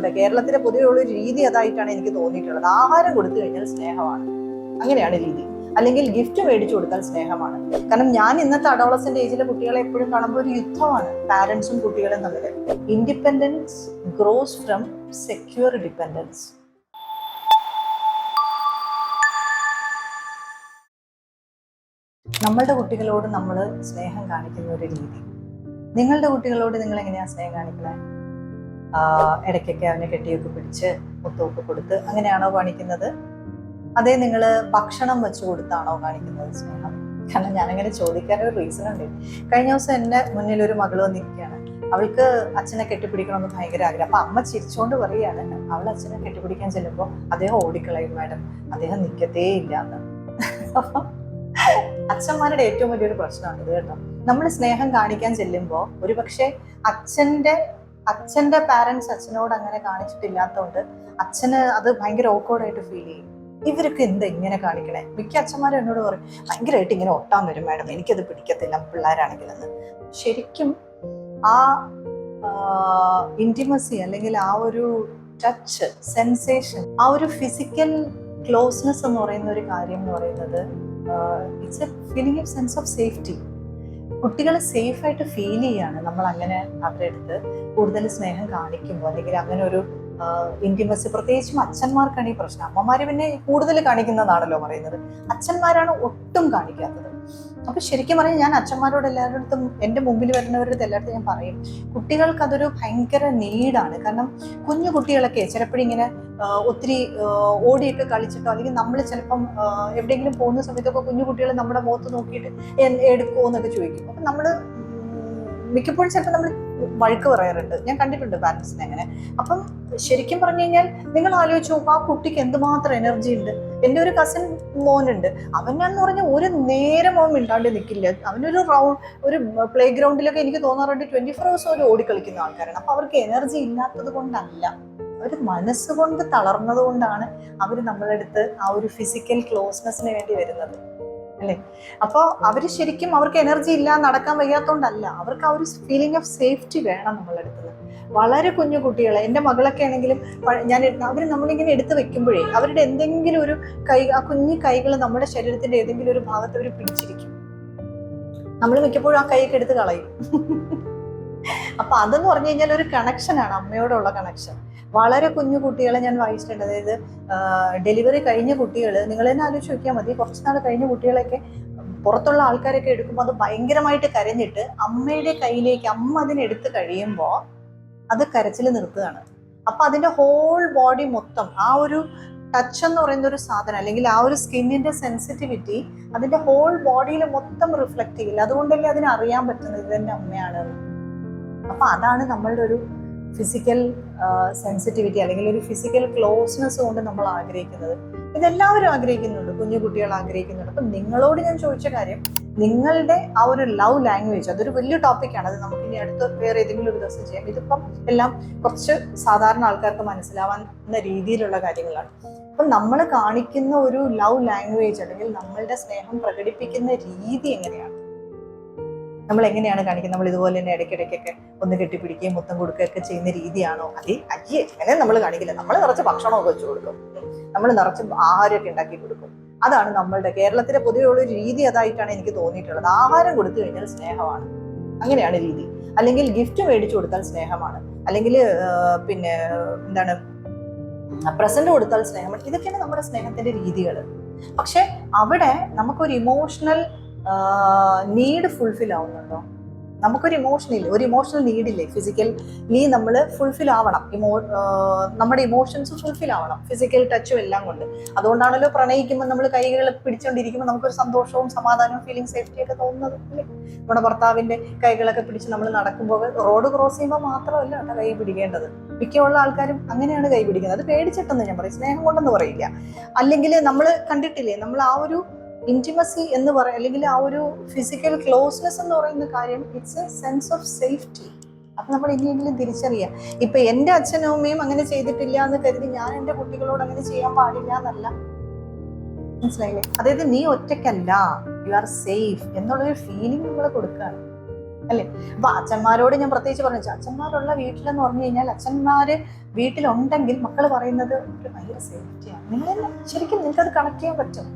നമ്മളുടെ കേരളത്തിലെ പൊതുവെ ഉള്ള രീതി അതായിട്ടാണ് എനിക്ക് തോന്നിയിട്ടുള്ളത്. ആഹാരം കൊടുത്തു കഴിഞ്ഞാൽ സ്നേഹമാണ്, അങ്ങനെയാണ് രീതി. അല്ലെങ്കിൽ ഗിഫ്റ്റ് മേടിച്ചു കൊടുത്താൽ സ്നേഹമാണ്. കാരണം ഞാൻ ഇന്നത്തെ അഡോളസന്റ് ഏജിലെ കുട്ടികളെ എപ്പോഴും കാണുമ്പോൾ ഒരു യുദ്ധമാണ് പാരന്റ്സും കുട്ടികളും തമ്മിൽ. Independence gross from secure dependence. നമ്മളുടെ കുട്ടികളോട് നമ്മൾ സ്നേഹം കാണിക്കുന്ന ഒരു രീതി, നിങ്ങളുടെ കുട്ടികളോട് നിങ്ങൾ എങ്ങനെയാ സ്നേഹം കാണിക്കുന്നത്? ഇടയ്ക്കൊക്കെ അവനെ കെട്ടിയൊക്കെ പിടിച്ച് മുത്തമൊക്കെ കൊടുത്ത് അങ്ങനെയാണോ കാണിക്കുന്നത്? അതേ നിങ്ങൾ ഭക്ഷണം വെച്ച് കൊടുത്താണോ കാണിക്കുന്നത് സ്നേഹം? കാരണം ഞാനങ്ങനെ ചോദിക്കാനൊരു റീസൺ ഉണ്ട്. കഴിഞ്ഞ ദിവസം എൻ്റെ മുന്നിൽ ഒരു മകൾ വന്നിരിക്കുകയാണ്. അവൾക്ക് അച്ഛനെ കെട്ടിപ്പിടിക്കണമെന്ന് ഭയങ്കര ആഗ്രഹം. അപ്പൊ അമ്മ ചിരിച്ചുകൊണ്ട് പറയുകയാണ്, അവൾ അച്ഛനെ കെട്ടിപ്പിടിക്കാൻ ചെല്ലുമ്പോൾ അദ്ദേഹം ഓടിക്കളയും മാഡം, അദ്ദേഹം നിൽക്കത്തേ ഇല്ല എന്ന്. അച്ഛന്മാരുടെ ഏറ്റവും വലിയൊരു പ്രശ്നമാണ് ഇത് കേട്ടോ. നമ്മൾ സ്നേഹം കാണിക്കാൻ ചെല്ലുമ്പോൾ ഒരുപക്ഷെ അച്ഛന്റെ പാരന്റ്സ് അച്ഛനോട് അങ്ങനെ കാണിച്ചിട്ടില്ലാത്തതുകൊണ്ട് അച്ഛന് അത് ഭയങ്കര ഓക്കോർഡായിട്ട് ഫീൽ ചെയ്യും. ഇവരൊക്കെ എന്താ ഇങ്ങനെ കാണിക്കണേ? മിക്ക അച്ഛന്മാരും എന്നോട് പറയും ഭയങ്കരമായിട്ട് ഇങ്ങനെ ഒട്ടാൻ വരും മാഡം, എനിക്കത് പിടിക്കത്തില്ല പിള്ളേരാണെങ്കിലെന്ന്. ശരിക്കും ആ ഇന്റിമസി അല്ലെങ്കിൽ ആ ഒരു ടച്ച് സെൻസേഷൻ, ആ ഒരു ഫിസിക്കൽ ക്ലോസ്നെസ് എന്ന് പറയുന്ന ഒരു കാര്യം എന്ന് പറയുന്നത് it's A feeling of sense of safety. കുട്ടികൾ സേഫായിട്ട് ഫീൽ ചെയ്യാണ് നമ്മൾ അങ്ങനെ അവരുടെ അടുത്ത് കൂടുതൽ സ്നേഹം കാണിക്കുമ്പോൾ, അല്ലെങ്കിൽ അങ്ങനെ ഒരു ഇന്റിമസി. പ്രത്യേകിച്ചും അച്ഛന്മാർക്കാണ് ഈ പ്രശ്നം. അമ്മമാര് പിന്നെ കൂടുതൽ കാണിക്കുന്നതാണല്ലോ പറയുന്നത്, അച്ഛന്മാരാണ് ഒട്ടും കാണിക്കാത്തത്. അപ്പൊ ശരിക്കും പറഞ്ഞാൽ ഞാൻ അച്ഛന്മാരോട് എല്ലാവരുടെ എൻ്റെ മുമ്പിൽ വരുന്നവരുടെ എല്ലായിടത്തും ഞാൻ പറയും, കുട്ടികൾക്ക് അതൊരു ഭയങ്കര നീഡാണ്. കാരണം കുഞ്ഞു കുട്ടികളൊക്കെ ചിലപ്പോഴിങ്ങനെ ഒത്തിരി ഓടിയൊക്കെ കളിച്ചിട്ടോ, അല്ലെങ്കിൽ നമ്മൾ ചിലപ്പം എവിടെയെങ്കിലും പോകുന്ന സമയത്തൊക്കെ കുഞ്ഞു കുട്ടികൾ നമ്മുടെ മുഖത്ത് നോക്കിയിട്ട് എടുക്കുമോ എന്നൊക്കെ ചോദിക്കും. അപ്പം നമ്മൾ മിക്കപ്പോഴും ചിലപ്പോൾ നമ്മൾ വഴക്ക് പറയാറുണ്ട്, ഞാൻ കണ്ടിട്ടുണ്ട് പാരന്റ്സിനെ അങ്ങനെ. അപ്പം ശരിക്കും പറഞ്ഞു കഴിഞ്ഞാൽ നിങ്ങൾ ആലോചിച്ച് നോക്കും, ആ കുട്ടിക്ക് എന്തുമാത്രം എനർജി ഉണ്ട്. എൻ്റെ ഒരു കസിൻ മോനുണ്ട്, അവനാന്ന് പറഞ്ഞാൽ ഒരു നേരം അവൻ മിണ്ടാണ്ട് നിൽക്കില്ല. അവനൊരു ഒരു പ്ലേ ഗ്രൗണ്ടിലൊക്കെ എനിക്ക് തോന്നാറുണ്ട് 24 hours അവർ ഓടിക്കളിക്കുന്ന ആൾക്കാരാണ്. അപ്പൊ അവർക്ക് എനർജി ഇല്ലാത്തത് കൊണ്ടല്ല, അവർ മനസ്സുകൊണ്ട് തളർന്നത് കൊണ്ടാണ് അവർ നമ്മളെടുത്ത് ആ ഒരു ഫിസിക്കൽ ക്ലോസ്നെസ്സിന് വേണ്ടി വരുന്നത്, അല്ലേ? അപ്പോൾ അവർ ശരിക്കും അവർക്ക് എനർജി ഇല്ല, നടക്കാൻ വയ്യാത്തോണ്ടല്ല, അവർക്ക് ആ ഒരു ഫീലിംഗ് ഓഫ് സേഫ്റ്റി വേണം നമ്മളെടുത്തത്. വളരെ കുഞ്ഞു കുട്ടികളെ, എൻ്റെ മകളൊക്കെ ആണെങ്കിലും അവർ നമ്മളിങ്ങനെ എടുത്ത് വെക്കുമ്പോഴേ അവരുടെ എന്തെങ്കിലും ഒരു ആ കുഞ്ഞു കൈകൾ നമ്മുടെ ശരീരത്തിന്റെ ഏതെങ്കിലും ഒരു ഭാഗത്ത് അവർ പിടിച്ചിരിക്കും. നമ്മൾ മിക്കപ്പോഴും ആ കൈയൊക്കെ എടുത്ത് കളയും. അപ്പൊ അതെന്ന് പറഞ്ഞു കഴിഞ്ഞാൽ ഒരു കണക്ഷനാണ്, അമ്മയോടുള്ള കണക്ഷൻ. വളരെ കുഞ്ഞു കുട്ടികളെ ഞാൻ വായിച്ചിട്ടുണ്ട്. അതായത് ഡെലിവറി കഴിഞ്ഞ കുട്ടികൾ, നിങ്ങൾ തന്നെ ആലോചിച്ച് നോക്കിയാൽ മതി, കുറച്ചുനാൾ കഴിഞ്ഞ കുട്ടികളെയൊക്കെ പുറത്തുള്ള ആൾക്കാരൊക്കെ എടുക്കുമ്പോൾ അത് ഭയങ്കരമായിട്ട് കരഞ്ഞിട്ട് അമ്മയുടെ കയ്യിലേക്ക് അമ്മ അതിനെടുത്ത് കഴിയുമ്പോൾ അത് കരച്ചിൽ നിർത്തുകയാണ്. അപ്പൊ അതിന്റെ ഹോൾ ബോഡി മൊത്തം ആ ഒരു ടച്ച് എന്ന് പറയുന്ന ഒരു സാധനം, അല്ലെങ്കിൽ ആ ഒരു സ്കിന്നിന്റെ സെൻസിറ്റിവിറ്റി അതിന്റെ ഹോൾ ബോഡിയിൽ മൊത്തം റിഫ്ലക്ട് ചെയ്യില്ല. അതുകൊണ്ടല്ലേ അതിന് അറിയാൻ പറ്റുന്നത് ഇതെന്റെ അമ്മയാണ്. അപ്പൊ അതാണ് നമ്മളുടെ ഒരു ഫിസിക്കൽ സെൻസിറ്റിവിറ്റി, അല്ലെങ്കിൽ ഒരു ഫിസിക്കൽ ക്ലോസ്നെസ് കൊണ്ട് നമ്മൾ ആഗ്രഹിക്കുന്നത്. ഇതെല്ലാവരും ആഗ്രഹിക്കുന്നുണ്ട്, കുഞ്ഞു കുട്ടികൾ ആഗ്രഹിക്കുന്നുണ്ട്. അപ്പൊ നിങ്ങളോട് ഞാൻ ചോദിച്ച കാര്യം, നിങ്ങളുടെ ആ ഒരു ലവ് ലാംഗ്വേജ്, അതൊരു വലിയ ടോപ്പിക്കാണ്. അത് നമുക്ക് ഇനി അടുത്ത് വേറെ ഏതെങ്കിലും ഒരു ദിവസം ചെയ്യാം. ഇതിപ്പം എല്ലാം കുറച്ച് സാധാരണ ആൾക്കാർക്ക് മനസ്സിലാവുന്ന രീതിയിലുള്ള കാര്യങ്ങളാണ്. അപ്പം നമ്മൾ കാണിക്കുന്ന ഒരു ലവ് ലാംഗ്വേജ്, അല്ലെങ്കിൽ നമ്മളുടെ സ്നേഹം പ്രകടിപ്പിക്കുന്ന രീതി എങ്ങനെയാണ്, നമ്മൾ എങ്ങനെയാണ് കാണിക്കുന്നത്? നമ്മൾ ഇതുപോലെ തന്നെ ഇടയ്ക്കിടയ്ക്കൊക്കെ ഒന്ന് കെട്ടിപ്പിടിക്കുകയും മുത്തം കൊടുക്കുകയൊക്കെ ചെയ്യുന്ന രീതിയാണോ? അയ്യേ അങ്ങനെ നമ്മൾ കാണിക്കില്ല. നമ്മൾ നിറച്ച് ഭക്ഷണമൊക്കെ വെച്ച് കൊടുക്കും, നമ്മൾ നിറച്ച് ആഹാരമൊക്കെ ഉണ്ടാക്കി കൊടുക്കും. അതാണ് നമ്മളുടെ കേരളത്തിലെ പൊതുവെ ഉള്ള രീതി അതായിട്ടാണ് എനിക്ക് തോന്നിയിട്ടുള്ളത്. ആഹാരം കൊടുത്തു കഴിഞ്ഞാൽ സ്നേഹമാണ്, അങ്ങനെയാണ് രീതി. അല്ലെങ്കിൽ ഗിഫ്റ്റ് മേടിച്ചു കൊടുത്താൽ സ്നേഹമാണ്, അല്ലെങ്കിൽ പിന്നെ എന്താണ് പ്രസന്റ് കൊടുത്താൽ സ്നേഹമാണ്. ഇതൊക്കെയാണ് നമ്മുടെ സ്നേഹത്തിന്റെ രീതികൾ. പക്ഷെ അവിടെ നമുക്കൊരു ഇമോഷണൽ നീഡ് ഫുൾഫിൽ ആവുന്നുണ്ടോ? നമുക്കൊരു ഇമോഷണൽ നീഡില്ലേ? ഫിസിക്കലി നമ്മൾ ഫുൾഫിൽ ആവണം, നമ്മുടെ ഇമോഷൻസ് ഫുൾഫിൽ ആവണം, ഫിസിക്കൽ ടച്ചും എല്ലാം കൊണ്ട്. അതുകൊണ്ടാണല്ലോ പ്രണയിക്കുമ്പോൾ നമ്മൾ കൈകൾ പിടിച്ചുകൊണ്ടിരിക്കുമ്പോൾ നമുക്കൊരു സന്തോഷവും സമാധാനവും ഫീലിംഗ് സേഫ്റ്റിയൊക്കെ തോന്നുന്നത്, അല്ലേ? നമ്മുടെ ഭർത്താവിന്റെ കൈകളൊക്കെ പിടിച്ച് നമ്മൾ നടക്കുമ്പോൾ, റോഡ് ക്രോസ് ചെയ്യുമ്പോൾ മാത്രമല്ല കേട്ടോ കൈ പിടിക്കേണ്ടത്. മിക്കുള്ള ആൾക്കാരും അങ്ങനെയാണ് കൈ പിടിക്കുന്നത്. അത് പേടിച്ചിട്ടെന്ന് ഞാൻ പറയും, സ്നേഹം കൊണ്ടെന്ന് പറയില്ല. അല്ലെങ്കിൽ നമ്മൾ കണ്ടിട്ടില്ലേ, നമ്മൾ ആ ഒരു ഇന്റിമസി എന്ന് പറയാം, അല്ലെങ്കിൽ ആ ഒരു ഫിസിക്കൽ ക്ലോസ്നെസ് എന്ന് പറയുന്ന കാര്യം, it's A sense of safety. അപ്പൊ നമ്മൾ ഇനിയെങ്കിലും തിരിച്ചറിയാം. ഇപ്പൊ എൻ്റെ അച്ഛനും അമ്മയും അങ്ങനെ ചെയ്തിട്ടില്ല എന്ന് കരുതി ഞാൻ എൻ്റെ കുട്ടികളോട് അങ്ങനെ ചെയ്യാൻ പാടില്ല എന്നല്ല. മനസ്സിലായില്ലേ? അതായത് നീ ഒറ്റയ്ക്കല്ല, യു ആർ സേഫ് എന്നുള്ളൊരു ഫീലിംഗ് നമ്മൾ കൊടുക്കുകയാണ്. അല്ലേ? അപ്പൊ അച്ഛന്മാരോട് ഞാൻ പ്രത്യേകിച്ച് പറഞ്ഞു, അച്ഛന്മാരുള്ള വീട്ടിലെന്ന് പറഞ്ഞു കഴിഞ്ഞാൽ അച്ഛന്മാര് വീട്ടിലുണ്ടെങ്കിൽ മക്കൾ പറയുന്നത് ഒരു ഭയങ്കര സേഫ്റ്റിയാണ്. നിങ്ങൾ ശരിക്കും നിങ്ങൾക്കത് കണക്ട് ചെയ്യാൻ പറ്റും.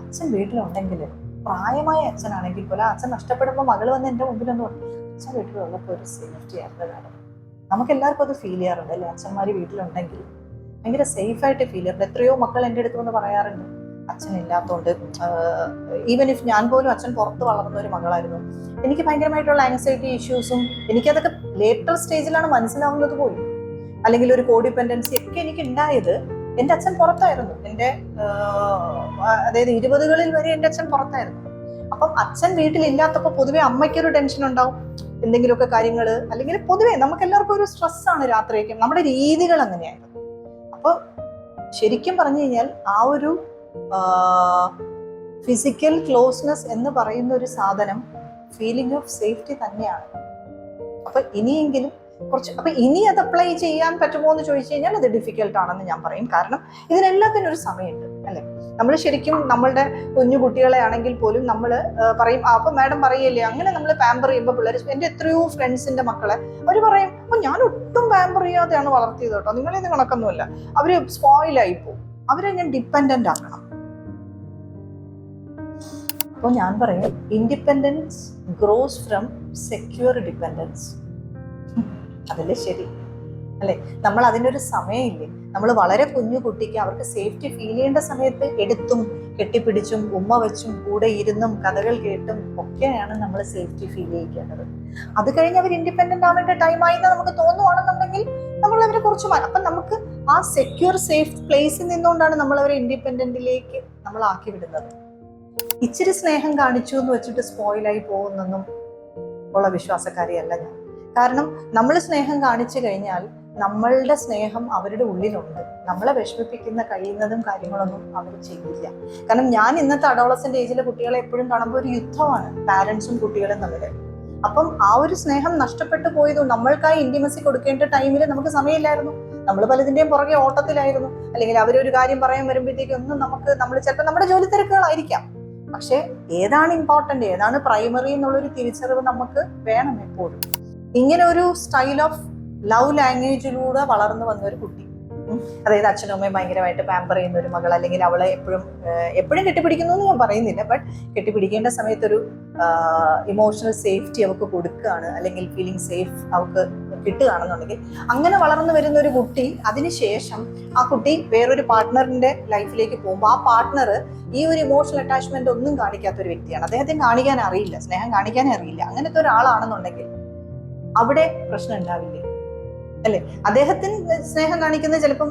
അച്ഛൻ വീട്ടിലുണ്ടെങ്കിൽ, പ്രായമായ അച്ഛനാണെങ്കിൽ പോലും അച്ഛൻ നഷ്ടപ്പെടുമ്പോൾ മകൾ വന്ന് എൻ്റെ മുമ്പിലൊന്നും പറഞ്ഞു, അച്ഛൻ വീട്ടിലുള്ളപ്പോൾ ഒരു സേഫ്റ്റി ആയിരുന്നു കാര്യം. നമുക്ക് എല്ലാവർക്കും അത് ഫീൽ ചെയ്യാറുണ്ട് അല്ലേ? അച്ഛന്മാർ വീട്ടിലുണ്ടെങ്കിൽ ഭയങ്കര സേഫായിട്ട് ഫീൽ ചെയ്യാറുണ്ട്. എത്രയോ മക്കൾ എൻ്റെ അടുത്ത് വന്ന് പറയാറുണ്ട്, അച്ഛനില്ലാത്തതുകൊണ്ട്, ഈവൻ ഇഫ് ഞാൻ പോലും അച്ഛൻ പുറത്ത് വളർന്ന ഒരു മകളായിരുന്നു, എനിക്ക് ഭയങ്കരമായിട്ടുള്ള ആങ്സൈറ്റി ഇഷ്യൂസും എനിക്കതൊക്കെ ലേറ്റർ സ്റ്റേജിലാണ് മനസ്സിലാവുന്നത് പോലും, അല്ലെങ്കിൽ ഒരു കോഡിപെൻഡൻസി ഒക്കെ എനിക്ക് ഉണ്ടായത് എൻ്റെ അച്ഛൻ പുറത്തായിരുന്നു. എൻ്റെ അതായത് 20കളിൽ വരെ എൻ്റെ അച്ഛൻ പുറത്തായിരുന്നു. അപ്പം അച്ഛൻ വീട്ടിലില്ലാത്തപ്പോൾ പൊതുവെ അമ്മയ്ക്കൊരു ടെൻഷൻ ഉണ്ടാവും, എന്തെങ്കിലുമൊക്കെ കാര്യങ്ങൾ, അല്ലെങ്കിൽ പൊതുവെ നമുക്ക് എല്ലാവർക്കും ഒരു സ്ട്രെസ്സാണ് രാത്രിയൊക്കെ, നമ്മുടെ രീതികൾ അങ്ങനെയായിരുന്നു. അപ്പോൾ ശരിക്കും പറഞ്ഞു കഴിഞ്ഞാൽ ആ ഒരു ഫിസിക്കൽ ക്ലോസ്നെസ് എന്ന് പറയുന്ന ഒരു സാധനം ഫീലിംഗ് ഓഫ് സേഫ്റ്റി തന്നെയാണ്. അപ്പൊ ഇനിയെങ്കിലും അപ്പൊ ഇനി അത് അപ്ലൈ ചെയ്യാൻ പറ്റുമോ എന്ന് ചോദിച്ചു കഴിഞ്ഞാൽ അത് ഡിഫിക്കൽട്ട് ആണെന്ന് ഞാൻ പറയും. കാരണം ഇതിനെല്ലാത്തിനും ഒരു സമയമുണ്ട് അല്ലെ? നമ്മൾ ശരിക്കും നമ്മളുടെ കുഞ്ഞു കുട്ടികളെ ആണെങ്കിൽ പോലും നമ്മൾ പറയും, അപ്പൊ മാഡം പറയല്ലേ അങ്ങനെ നമ്മൾ പാമ്പർ ചെയ്യുമ്പോൾ പിള്ളേർ, എൻ്റെ എത്രയോ ഫ്രണ്ട്സിന്റെ മക്കളെ അവർ പറയും, അപ്പൊ ഞാൻ ഒട്ടും പാമ്പർ ചെയ്യാതെയാണ് വളർത്തിയത് കേട്ടോ, നിങ്ങളിത് കണക്കൊന്നുമില്ല, അവര് സ്പോയിലായി പോകും, അവരെ ഞാൻ ഡിപ്പെൻഡന്റ് ആക്കണം. അപ്പോൾ ഞാൻ പറയും, independence gross from secure dependence. അതല്ലേ ശരി അല്ലെ? നമ്മൾ അതിനൊരു സമയമില്ലേ? നമ്മൾ വളരെ കുഞ്ഞു കുട്ടിക്ക് അവർക്ക് സേഫ്റ്റി ഫീൽ ചെയ്യേണ്ട സമയത്ത് എടുത്തും കെട്ടിപ്പിടിച്ചും ഉമ്മ വെച്ചും കൂടെ ഇരുന്നും കഥകൾ കേട്ടും ഒക്കെയാണ് നമ്മൾ സേഫ്റ്റി ഫീൽ ചെയ്യിക്കേണ്ടത്. അത് കഴിഞ്ഞ് അവർ ഇൻഡിപെൻഡന്റ് ആവേണ്ട ടൈമായി എന്ന് നമുക്ക് തോന്നുവാണെന്നുണ്ടെങ്കിൽ നമ്മൾ അവരെ കുറച്ച് അപ്പം നമുക്ക് ആ സെക്യൂർ സേഫ് പ്ലേസിൽ നിന്നുകൊണ്ടാണ് നമ്മൾ അവരെ ഇൻഡിപെൻഡന്റിലേക്ക് നമ്മൾ ആക്കി വിടുന്നത്. ഇച്ചിരി സ്നേഹം കാണിച്ചു എന്ന് വെച്ചിട്ട് സ്പോയിലായി പോകുന്നൊന്നും ഉള്ള വിശ്വാസക്കാരിയല്ല ഞാൻ. കാരണം നമ്മൾ സ്നേഹം കാണിച്ചു കഴിഞ്ഞാൽ നമ്മളുടെ സ്നേഹം അവരുടെ ഉള്ളിലുണ്ട്. നമ്മളെ വിഷമിപ്പിക്കുന്ന കഴിയുന്നതും കാര്യങ്ങളൊന്നും അവർ ചെയ്യില്ല. കാരണം ഞാൻ ഇന്നത്തെ അഡോളസന്റ് ഏജിലെ കുട്ടികളെ എപ്പോഴും കാണുമ്പോൾ ഒരു യുദ്ധമാണ് പാരന്റ്സും കുട്ടികളും തമ്മിൽ. അപ്പം ആ ഒരു സ്നേഹം നഷ്ടപ്പെട്ടു പോയതും നമ്മൾക്കായി ഇന്റിമസി കൊടുക്കേണ്ട ടൈമിൽ നമുക്ക് സമയമില്ലായിരുന്നു. നമ്മൾ പലതിന്റെയും പുറകെ ഓട്ടത്തിലായിരുന്നു. അല്ലെങ്കിൽ അവരൊരു കാര്യം പറയാൻ വരുമ്പോഴത്തേക്കൊന്നും നമ്മൾ ചിലപ്പോൾ നമ്മുടെ ജോലി തിരക്കുകളായിരിക്കാം. പക്ഷെ ഏതാണ് ഇമ്പോർട്ടന്റ്, ഏതാണ് പ്രൈമറി എന്നുള്ളൊരു തിരിച്ചറിവ് നമുക്ക് വേണം എപ്പോഴും. ഇങ്ങനെ ഒരു സ്റ്റൈൽ ഓഫ് ലവ് ലാംഗ്വേജിലൂടെ വളർന്നു വന്ന ഒരു കുട്ടി, അതായത് അച്ഛനും അമ്മയും ഭയങ്കരമായിട്ട് പാമ്പർ ചെയ്യുന്ന ഒരു മകൾ, അല്ലെങ്കിൽ അവളെ എപ്പോഴും കെട്ടിപ്പിടിക്കുന്നു എന്ന് ഞാൻ പറയുന്നില്ല, ബട്ട് കെട്ടിപ്പിടിക്കേണ്ട സമയത്തൊരു ഇമോഷണൽ സേഫ്റ്റി അവൾക്ക് കൊടുക്കുകയാണ്, അല്ലെങ്കിൽ ഫീലിംഗ് സേഫ് അവൾക്ക് കിട്ടുകയാണെന്നുണ്ടെങ്കിൽ, അങ്ങനെ വളർന്നു വരുന്ന ഒരു കുട്ടി അതിനുശേഷം ആ കുട്ടി വേറൊരു പാർട്ട്ണറിന്റെ ലൈഫിലേക്ക് പോകുമ്പോൾ ആ പാർട്ട്ണർ ഈ ഒരു ഇമോഷണൽ അറ്റാച്ച്മെന്റ് ഒന്നും കാണിക്കാത്ത ഒരു വ്യക്തിയാണ്. അദ്ദേഹത്തിന് കാണിക്കാൻ അറിയില്ല, സ്നേഹം കാണിക്കാനേ അറിയില്ല. അങ്ങനത്തെ ഒരാളാണെന്നുണ്ടെങ്കിൽ അവിടെ പ്രശ്നം ഉണ്ടാവില്ലേ അല്ലെ? അദ്ദേഹത്തിന് സ്നേഹം കാണിക്കുന്നത് ചിലപ്പം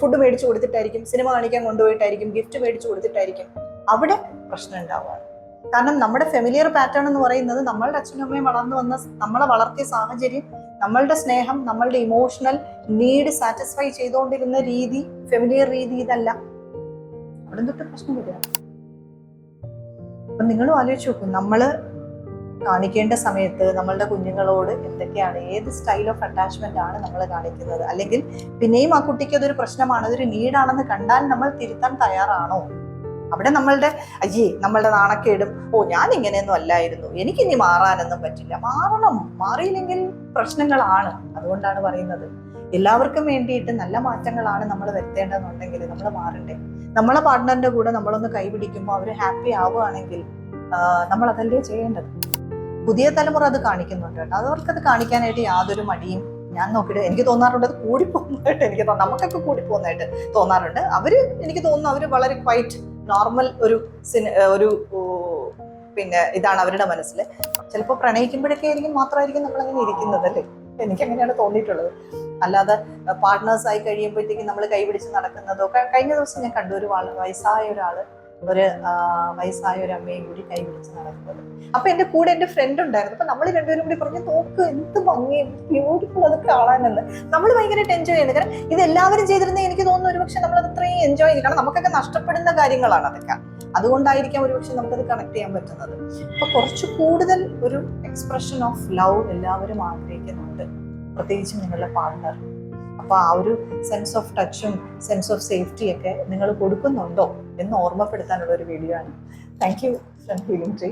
ഫുഡ് മേടിച്ചു കൊടുത്തിട്ടായിരിക്കും, സിനിമ കാണിക്കാൻ കൊണ്ടുപോയിട്ടായിരിക്കും, ഗിഫ്റ്റ് മേടിച്ചു കൊടുത്തിട്ടായിരിക്കും. അവിടെ പ്രശ്നം ഉണ്ടാവുക. കാരണം നമ്മുടെ ഫെമിലിയർ പാറ്റേൺ എന്ന് പറയുന്നത് നമ്മളുടെ അച്ഛനും അമ്മയും വളർന്നു വന്ന, നമ്മളെ വളർത്തിയ സാഹചര്യം, നമ്മളുടെ സ്നേഹം, നമ്മളുടെ ഇമോഷണൽ നീഡ് സാറ്റിസ്ഫൈ ചെയ്തുകൊണ്ടിരുന്ന രീതി, ഫെമിലിയർ രീതി ഇതല്ല. അവിടെ തൊട്ട് പ്രശ്നം വരിക. അപ്പൊ നിങ്ങളും ആലോചിച്ച് നോക്കും, നമ്മള് കാണിക്കേണ്ട സമയത്ത് നമ്മളുടെ കുഞ്ഞുങ്ങളോട് എന്തൊക്കെയാണ്, ഏത് സ്റ്റൈൽ ഓഫ് അറ്റാച്ച്മെന്റ് ആണ് നമ്മൾ കാണിക്കുന്നത്? അല്ലെങ്കിൽ പിന്നെയും ആ കുട്ടിക്ക് അതൊരു പ്രശ്നമാണ്, അതൊരു നീഡാണെന്ന് കണ്ടാൽ നമ്മൾ തിരുത്താൻ തയ്യാറാണോ? അവിടെ നമ്മളുടെ നാണക്കേടും, ഞാൻ ഇങ്ങനെയൊന്നും അല്ലായിരുന്നു, എനിക്കിനി മാറാനൊന്നും പറ്റില്ല. മാറണം, മാറിയില്ലെങ്കിൽ പ്രശ്നങ്ങളാണ്. അതുകൊണ്ടാണ് പറയുന്നത്, എല്ലാവർക്കും വേണ്ടിയിട്ട് നല്ല മാറ്റങ്ങളാണ് നമ്മൾ വരുത്തേണ്ടതെന്നുണ്ടെങ്കിൽ നമ്മൾ മാറണ്ടേ? നമ്മളെ പാർട്ട്ണറിന്റെ കൂടെ നമ്മളൊന്ന് കൈപിടിക്കുമ്പോൾ അവർ ഹാപ്പി ആവുകയാണെങ്കിൽ നമ്മൾ അതല്ലേ ചെയ്യേണ്ടത്? പുതിയ തലമുറ അത് കാണിക്കുന്നുണ്ട് കേട്ടോ. അവർക്കത് കാണിക്കാനായിട്ട് യാതൊരു മടിയും ഞാൻ നോക്കിയിട്ട് എനിക്ക് തോന്നാറുണ്ട്, അത് കൂടിപ്പോകുന്നതായിട്ട് എനിക്ക് നമുക്കൊക്കെ കൂടിപ്പോകുന്നതായിട്ട് തോന്നാറുണ്ട്. എനിക്ക് തോന്നുന്നു അവർ വളരെ ക്വൈറ്റ് നോർമൽ ഒരു പിന്നെ ഇതാണ് അവരുടെ മനസ്സിൽ. ചിലപ്പോൾ പ്രണയിക്കുമ്പോഴൊക്കെ മാത്രമായിരിക്കും നമ്മളങ്ങനെ ഇരിക്കുന്നത് അല്ലേ? എനിക്കങ്ങനെയാണ് തോന്നിയിട്ടുള്ളത്. അല്ലാതെ പാർട്ട്നേഴ്സായി കഴിയുമ്പോഴത്തേക്കും നമ്മൾ കൈപിടിച്ച് നടക്കുന്നതോ. കഴിഞ്ഞ ദിവസം ഞാൻ കണ്ടു, ഒരു വയസ്സായ ഒരു അമ്മയും കൂടി കൈപിടിച്ച് നടക്കുന്നത്. അപ്പൊ എന്റെ കൂടെ എന്റെ ഫ്രണ്ട് ഉണ്ടായിരുന്നു. അപ്പൊ നമ്മൾ രണ്ടുപേരും കൂടി പറഞ്ഞു, നോക്ക് എന്ത് ഭംഗി, ബ്യൂട്ടിഫുൾ അത് കാണാനെന്ന്. നമ്മൾ ഭയങ്കരമായിട്ട് എൻജോയ് ചെയ്യുന്നത്. കാരണം ഇത് എല്ലാവരും ചെയ്തിരുന്നെങ്കിൽ എനിക്ക് തോന്നുന്നു ഒരുപക്ഷെ നമ്മളത് അത്രയും എൻജോയ് ചെയ്യും. കാരണം നമുക്കൊക്കെ നഷ്ടപ്പെടുന്ന കാര്യങ്ങളാണ് അതൊക്കെ. അതുകൊണ്ടായിരിക്കാം ഒരുപക്ഷെ നമുക്കത് കണക്ട് ചെയ്യാൻ പറ്റുന്നത്. അപ്പൊ കുറച്ച് കൂടുതൽ ഒരു എക്സ്പ്രഷൻ ഓഫ് ലവ് എല്ലാവരും ആഗ്രഹിക്കുന്നുണ്ട്, പ്രത്യേകിച്ചും നിങ്ങളുടെ പാർട്ട്ണർ. അപ്പൊ ആ ഒരു സെൻസ് ഓഫ് ടച്ചും സെൻസ് ഓഫ് സേഫ്റ്റി ഒക്കെ നിങ്ങൾ കൊടുക്കുന്നുണ്ടോ എന്ന് ഓർമ്മപ്പെടുത്താനുള്ള ഒരു വീഡിയോ ആണ്. Thank you from Feeling tree.